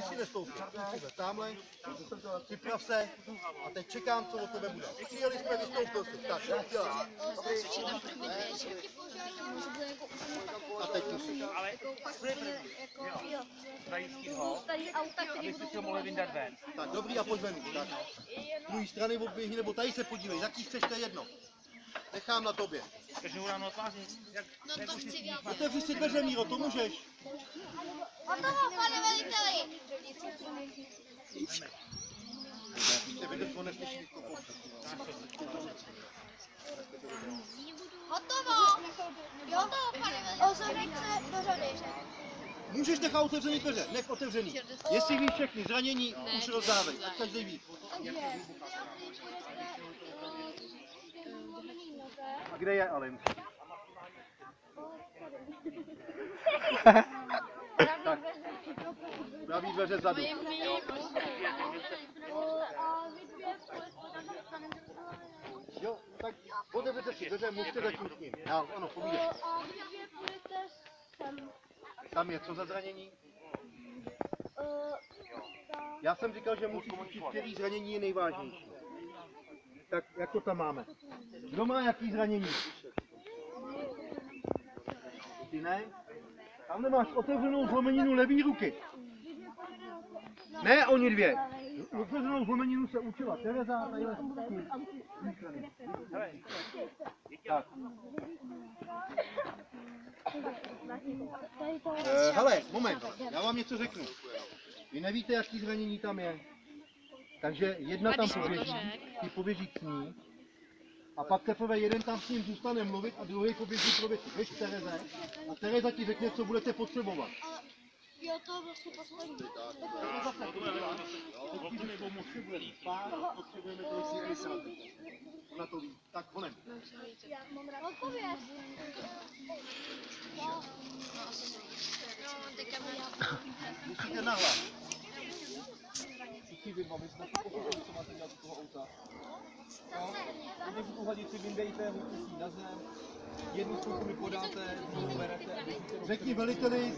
taky si nestoupil. Tamhle, připrav se a teď čekám, co od tebe bude. Přijeli jsme, vystoupil si. Tak, jak děláš? A teď musíš. Ale zajistit ho, aby si ho mohli vyndat ven. Tak, dobrý a pojď ven. Tak. Z druhé strany oběhni, nebo tady se podívej, jaký chceš, to je jedno. Nechám na tobě. Každou ráno otváří. Otevři si dveře, Míro, to můžeš. Hotovo, pane veliteli. Hotovo. Hotovo, pane veliteli. Ozorek se do řady, že? Můžeš nechat otevřený dveře, nech otevřený. Jestli víš všechny zranění, už rozdávej, ať každý ví. A kde je Alin? Tak, pravý dveře zadu. Jo, tak otevřete si dveře, můžete začít s ním. Já, ano, povídej. Tam je co za zranění? Já jsem říkal, že musíš učit, který zranění je nejvážnější. Tak jak to tam máme? Kdo má jaký zranění? Ty ne? Tam nemáš otevřenou zlomeninu levé ruky. Ne, oni dvě. Otevřenou zlomeninu se učila Tereza, tadyhle. Tak. Hele, moment, já vám něco řeknu. Vy nevíte, jaký zranění tam je. Takže jedna tam poběží, ty poběží k ní. A pak teprve jeden tam s ním zůstane mluvit a druhý poběží pro věci. Víš, Tereze? A Tereza ti řekne, co budete potřebovat. Jo, to vlastně poslední. Potřebujeme spát, potřebujeme to si na to ví. Tak, honem. Odpověď. Musíte nahlas. Všichni vybavit, na to pochopili, co máte dělat z toho auta. No, když tu hadici vyndejte, hodíte si na zem, jednu zkoušku mi podáte, druhou berete. Řekni veliteli,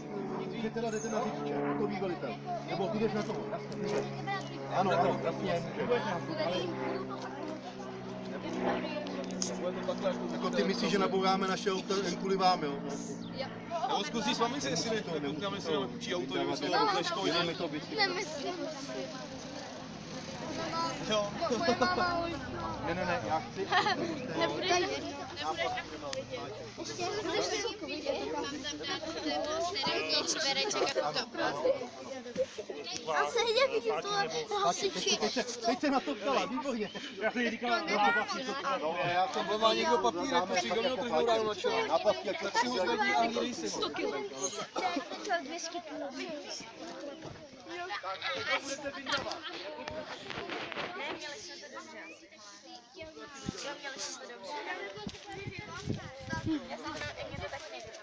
že teda jdete na řidiče, to ví velitel. Nebo ty jdeš na toho, jasně. Ano, ano, jasně. Jako ty myslíš, že nabouráme naše auto jen kvůli vám, jo? Já zkusí s vámi si, jestli nekoukneme si na učí auto, nebo se leškou jdeme to být. Nemyslím. Jo. Ne, já chci. Nebudeš a sehdě vidím tohle hasiči. Teď se na to ptala, výborně. Já jsem jí říkal, Já jsem byl má někdo papírek, přijde mě to někdo ráno na čelo. A pak jak Tak si ho zvedí a mírej si. 100 kg. 200 kg. Neměli jsme to dobře. Měli jsme to dobře. Já jsem to, mě to taky někdo.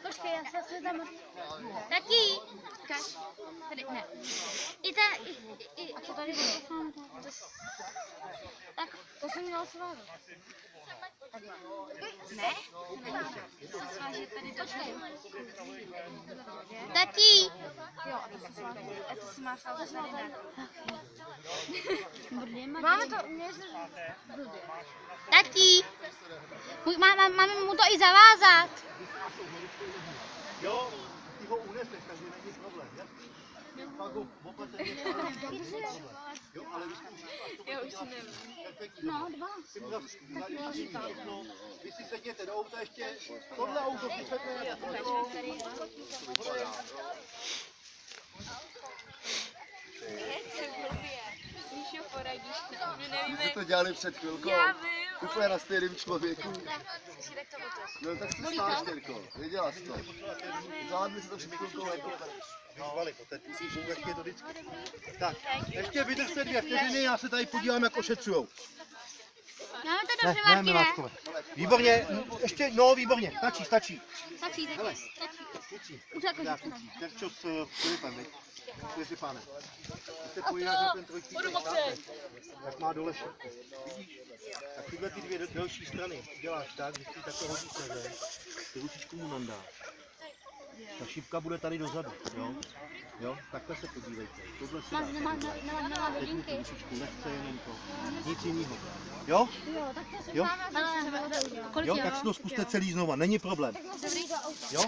Počkej, já se tam... Tati! Ukáž. Tady, ne. A co tady bylo? Tak, to jsem měla svážet. Ne? Se svážet tady, počkej. Tati! Jo, a to se svážet. A to se má svážet tady, ne? Máme to, Tati! Máme mu to i zavázat. Jo, ty ho uneseš, takže není problém, jasný. Pak ho opatrně jo, ale vyzkoušíš, Já už si nevím. perfektní. No, 2. Vy si sedněte do auta ještě, tohle auto si sedne. My jsme to dělali před chvilkou. Úplně na stejným člověku. No tak si stáš, Terko. Věděla jsi to. Zvládli si to před chvilkou jako. Vyzvali to, teď jak je to vždycky. Tak, ještě vydržte 2 vteřiny, já se tady podívám, jak ošetřujou. Máme to dobře, Martine. Miláčkové. Výborně, ještě, no výborně, stačí. Stačí. Už jako Terčo s Filipem, viď? Čtyři, pane. Když se pojídáš na ten trojčík, tak má dole šipku. Vidíš? Tak tyhle ty dvě další strany děláš tak, že si takhle hodíš na zem, ty ručičku mu nandáš. Ta šipka bude tady dozadu, jo? Jo, takhle se podívejte. Tohle si dáš. Nemá hodinky. Ručičku, nechce jenom to. Nic jiného. Jo? Jo? Kolik Jo, je, tak si to zkuste celý znova, není problém. Jo?